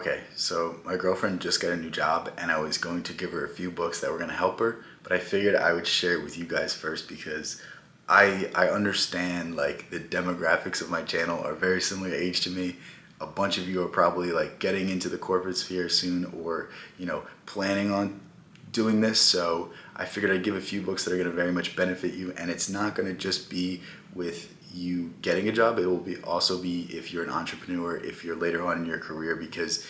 Okay, so my girlfriend just got a new job and I was going to give her a few books that were going to help her, but I figured I would share it with you guys first because I understand like the demographics of my channel are very similar age to me. A bunch of you are probably like getting into the corporate sphere soon or, planning on doing this. So I figured I'd give a few books that are going to very much benefit you, and it's not going to just be with you getting a job. It will be also be if you're an entrepreneur, if you're later on in your career, because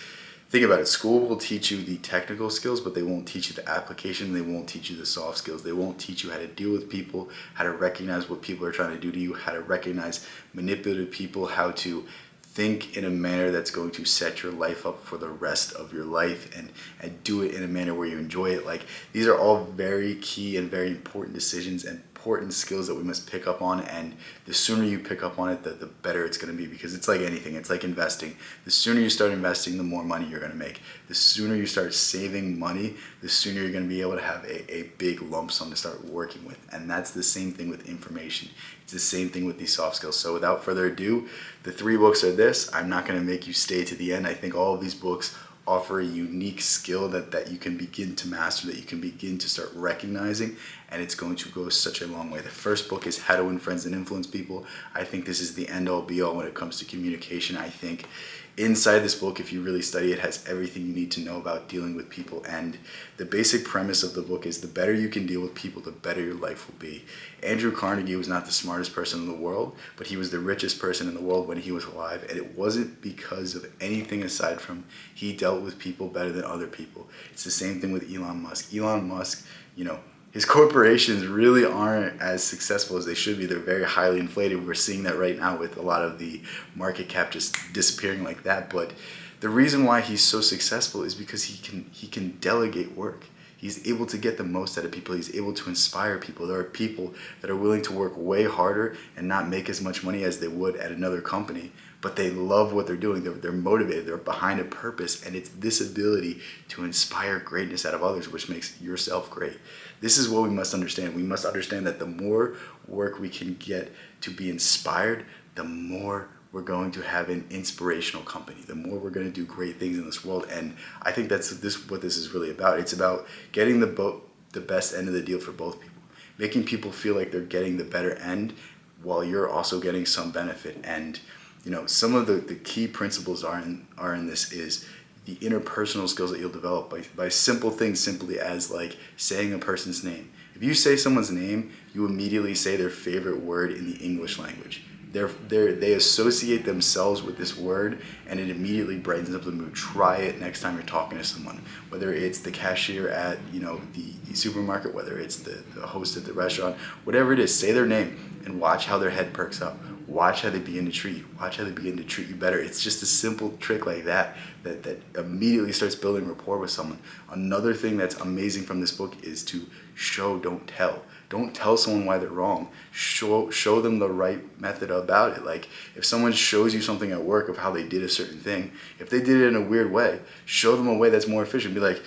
think about it, school will teach you the technical skills, but they won't teach you the application. They won't teach you the soft skills. They won't teach you how to deal with people, how to recognize what people are trying to do to you, how to recognize manipulative people, how to think in a manner that's going to set your life up for the rest of your life, and do it in a manner where you enjoy it. Like, these are all very key and very important decisions and important skills that we must pick up on, and the sooner you pick up on it, the better it's going to be, because it's like anything. It's like investing. The sooner you start investing, the more money you're going to make. The sooner you start saving money, the sooner you're going to be able to have a big lump sum to start working with. And that's the same thing with information. It's the same thing with these soft skills. So without further ado, the three books are this. I'm not going to make you stay to the end. I think all of these books offer a unique skill that you can begin to master, that you can begin to start recognizing, and it's going to go such a long way. The first book is How to Win Friends and Influence People. I think this is the end-all be-all when it comes to communication. I think inside this book, if you really study it, has everything you need to know about dealing with people. And the basic premise of the book is the better you can deal with people, the better your life will be. Andrew Carnegie was not the smartest person in the world, but he was the richest person in the world when he was alive. And it wasn't because of anything aside from he dealt with people better than other people. It's the same thing with Elon Musk. Elon Musk, his corporations really aren't as successful as they should be. They're very highly inflated. We're seeing that right now with a lot of the market cap just disappearing like that. But the reason why he's so successful is because he can delegate work. He's able to get the most out of people. He's able to inspire people. There are people that are willing to work way harder and not make as much money as they would at another company, but they love what they're doing. They're motivated. They're behind a purpose, and it's this ability to inspire greatness out of others which makes yourself great. This is what we must understand. We must understand that the more work we can get to be inspired, the more we're going to have an inspirational company, the more we're going to do great things in this world. And I think that's what this is really about. It's about getting the best end of the deal for both people, making people feel like they're getting the better end while you're also getting some benefit. And some of the key principles are in this is the interpersonal skills that you'll develop by simple things, simply as like saying a person's name. If you say someone's name, you immediately say their favorite word in the English language. They associate themselves with this word, and it immediately brightens up the mood. Try it next time you're talking to someone, whether it's the cashier at the supermarket, whether it's the host at the restaurant, whatever it is. Say their name and watch how their head perks up. Watch how they begin to treat you. Watch how they begin to treat you better. It's just a simple trick like that immediately starts building rapport with someone. Another thing that's amazing from this book is to show, don't tell. Don't tell someone why they're wrong. Show them the right method about it. Like, if someone shows you something at work of how they did a certain thing, if they did it in a weird way, show them a way that's more efficient. Be like,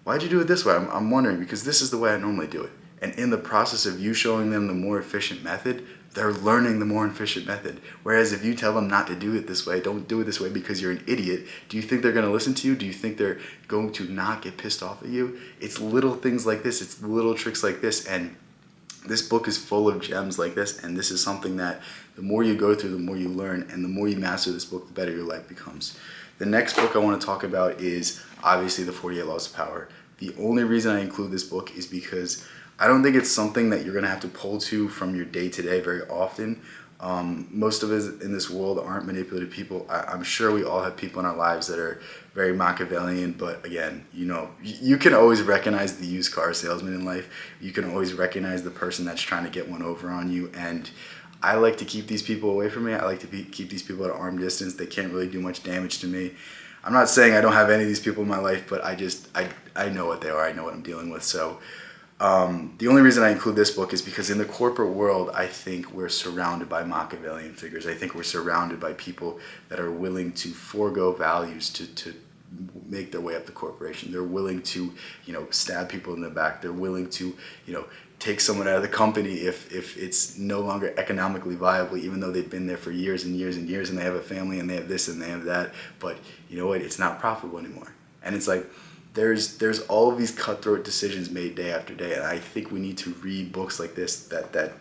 why'd you do it this way? I'm wondering, because this is the way I normally do it. And in the process of you showing them the more efficient method, they're learning the more efficient method. Whereas if you tell them not to do it this way, don't do it this way because you're an idiot, do you think they're going to listen to you? Do you think they're going to not get pissed off at you? It's little things like this. It's little tricks like this. And this book is full of gems like this, and this is something that the more you go through, the more you learn, and the more you master this book, the better your life becomes. The next book I want to talk about is obviously The 48 Laws of Power. The only reason I include this book is because I don't think it's something that you're going to have to pull to from your day-to-day very often. Most of us in this world aren't manipulative people. I'm sure we all have people in our lives that are very Machiavellian, but again, you can always recognize the used car salesman in life. You can always recognize the person that's trying to get one over on you, and I like to keep these people away from me. I like to keep these people at arm distance. They can't really do much damage to me. I'm not saying I don't have any of these people in my life, but I know what they are. I know what I'm dealing with. So the only reason I include this book is because in the corporate world, I think we're surrounded by Machiavellian figures. I think we're surrounded by people that are willing to forego values to make their way up the corporation. They're willing to, stab people in the back. They're willing to, take someone out of the company if it's no longer economically viable, even though they've been there for years and years and years, and they have a family and they have this and they have that. But you know what? It's not profitable anymore. And it's like, there's all of these cutthroat decisions made day after day, and I think we need to read books like this that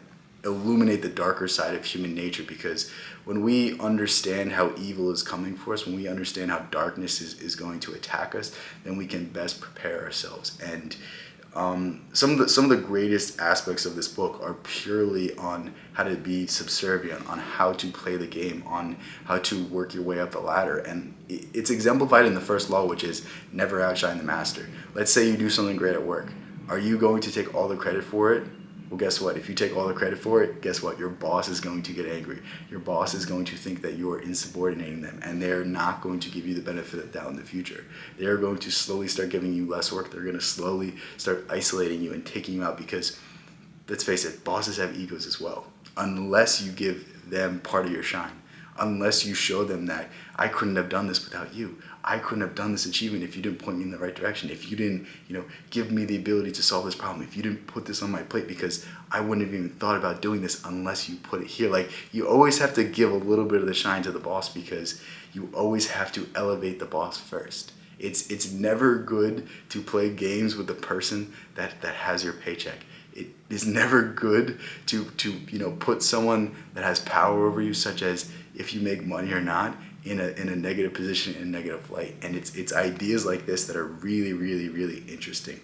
illuminate the darker side of human nature, because when we understand how evil is coming for us, when we understand how darkness is going to attack us, then we can best prepare ourselves. And some of the greatest aspects of this book are purely on how to be subservient, on how to play the game, on how to work your way up the ladder. And it's exemplified in the first law, which is never outshine the master. Let's say you do something great at work. Are you going to take all the credit for it? Well, guess what? If you take all the credit for it, guess what? Your boss is going to get angry. Your boss is going to think that you are insubordinating them, and they're not going to give you the benefit of the doubt in the future. They're going to slowly start giving you less work. They're going to slowly start isolating you and taking you out, because, let's face it, bosses have egos as well. Unless you give them part of your shine, unless you show them that I couldn't have done this without you. I couldn't have done this achievement if you didn't point me in the right direction. If you didn't, give me the ability to solve this problem. If you didn't put this on my plate, because I wouldn't have even thought about doing this unless you put it here. Like, you always have to give a little bit of the shine to the boss, because you always have to elevate the boss first. It's never good to play games with the person that has your paycheck. It is never good to put someone that has power over you, such as if you make money or not, in a negative position, in a negative light. And it's ideas like this that are really, really, really interesting.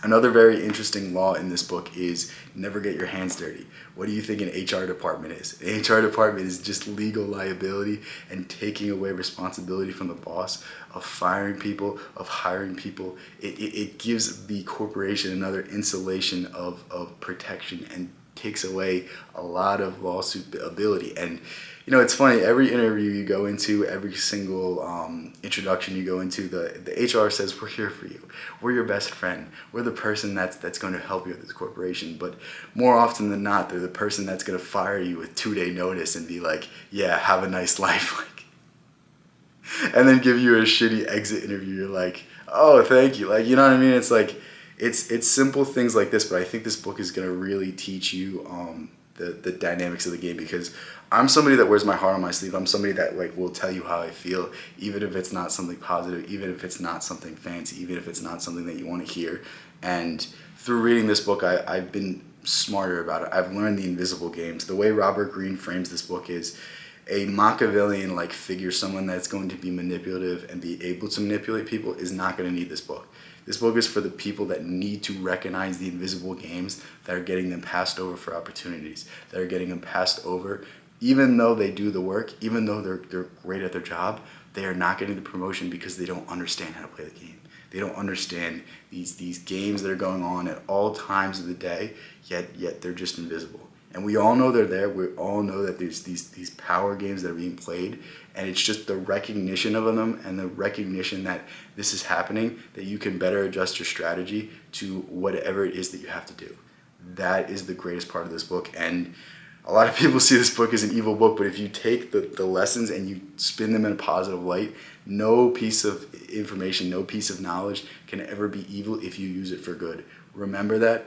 Another very interesting law in this book is never get your hands dirty. What do you think an HR department is? An HR department is just legal liability and taking away responsibility from the boss, of firing people, of hiring people. It gives the corporation another insulation of protection and takes away a lot of lawsuit ability. And it's funny, every interview you go into, every single introduction you go into, the HR says, we're here for you. We're your best friend. We're the person that's going to help you at this corporation. But more often than not, they're the person that's going to fire you with 2-day notice and be like, yeah, have a nice life. And then give you a shitty exit interview. You're like, oh, thank you. Like, you know what I mean? It's like, it's simple things like this, but I think this book is going to really teach you the dynamics of the game, because I'm somebody that wears my heart on my sleeve. I'm somebody that will tell you how I feel, even if it's not something positive, even if it's not something fancy, even if it's not something that you want to hear. And through reading this book, I've been smarter about it. I've learned the invisible games. The way Robert Greene frames this book is a Machiavellian figure, someone that's going to be manipulative and be able to manipulate people, is not going to need this book. This book is for the people that need to recognize the invisible games that are getting them passed over for opportunities, that are getting them passed over. Even though they do the work, even though they're great at their job, they are not getting the promotion because they don't understand how to play the game. They don't understand these games that are going on at all times of the day, yet they're just invisible. And we all know they're there. We all know that there's these power games that are being played, and it's just the recognition of them and the recognition that this is happening, that you can better adjust your strategy to whatever it is that you have to do. That is the greatest part of this book. And a lot of people see this book as an evil book, but if you take the lessons and you spin them in a positive light, no piece of information, no piece of knowledge can ever be evil if you use it for good. Remember that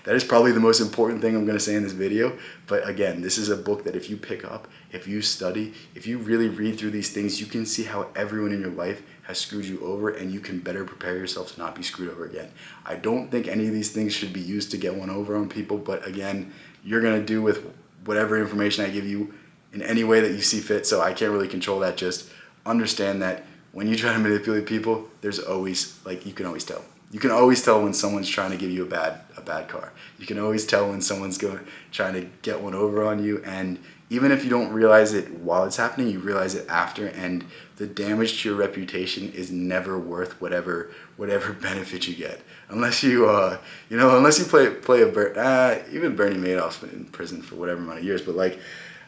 is probably the most important thing I'm going to say in this video. But again, this is a book that if you pick up, if you study, if you really read through these things, you can see how everyone in your life has screwed you over, and you can better prepare yourself to not be screwed over again. I don't think any of these things should be used to get one over on people, but again, you're going to do with whatever information I give you in any way that you see fit, so I can't really control that. Just understand that when you try to manipulate people, there's always, you can always tell. You can always tell when someone's trying to give you a bad car. You can always tell when someone's trying to get one over on you. And even if you don't realize it while it's happening, you realize it after. And the damage to your reputation is never worth whatever benefit you get. Unless you, unless you play even Bernie Madoff's been in prison for whatever amount of years. But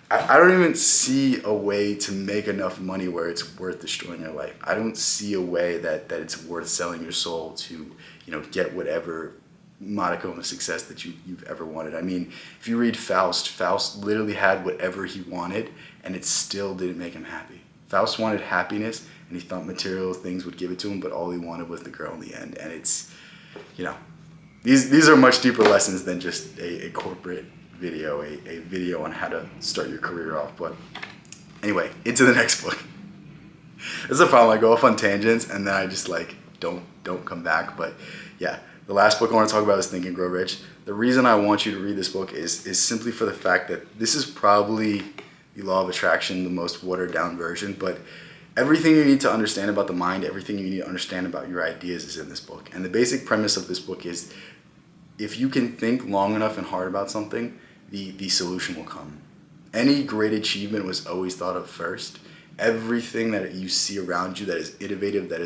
I don't even see a way to make enough money where it's worth destroying your life. I don't see a way that it's worth selling your soul to, get whatever modicum of success that you've ever wanted. I mean, if you read Faust literally had whatever he wanted, and it still didn't make him happy. Faust wanted happiness, and he thought material things would give it to him, but all he wanted was the girl in the end. And it's, you know, these are much deeper lessons than just a corporate video, a video on how to start your career off. But anyway, into the next book. This is the problem. I go off on tangents and then I just like don't come back. But yeah, the last book I want to talk about is Think and Grow Rich. The reason I want you to read this book is simply for the fact that this is probably the law of attraction, the most watered down version, but everything you need to understand about the mind, everything you need to understand about your ideas is in this book. And the basic premise of this book is if you can think long enough and hard about something, the solution will come. Any great achievement was always thought of first. Everything that you see around you that is innovative, that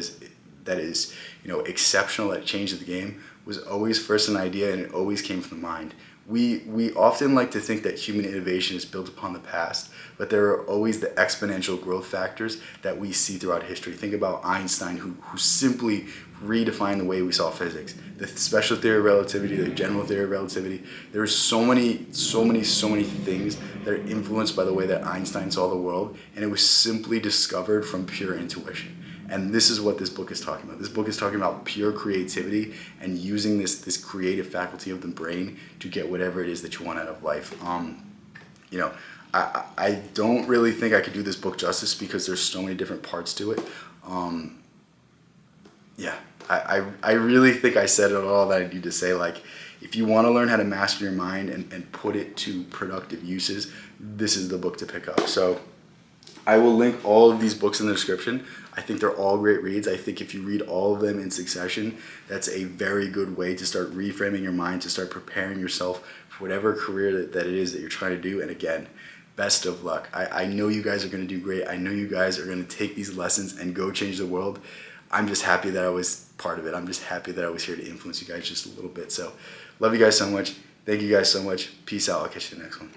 is exceptional, that changed the game, was always first an idea, and it always came from the mind. We often like to think that human innovation is built upon the past, but there are always the exponential growth factors that we see throughout history. Think about Einstein, who simply redefined the way we saw physics. The special theory of relativity, the general theory of relativity. There are so many things that are influenced by the way that Einstein saw the world, and it was simply discovered from pure intuition. And this is what this book is talking about. This book is talking about pure creativity and using this creative faculty of the brain to get whatever it is that you want out of life. I don't really think I could do this book justice because there's so many different parts to it. I really think I said all that I need to say. Like, if you want to learn how to master your mind and put it to productive uses, this is the book to pick up. So I will link all of these books in the description. I think they're all great reads. I think if you read all of them in succession, that's a very good way to start reframing your mind, to start preparing yourself for whatever career that it is that you're trying to do. And again, best of luck. I know you guys are going to do great. I know you guys are going to take these lessons and go change the world. I'm just happy that I was part of it. I'm just happy that I was here to influence you guys just a little bit. So love you guys so much. Thank you guys so much. Peace out. I'll catch you in the next one.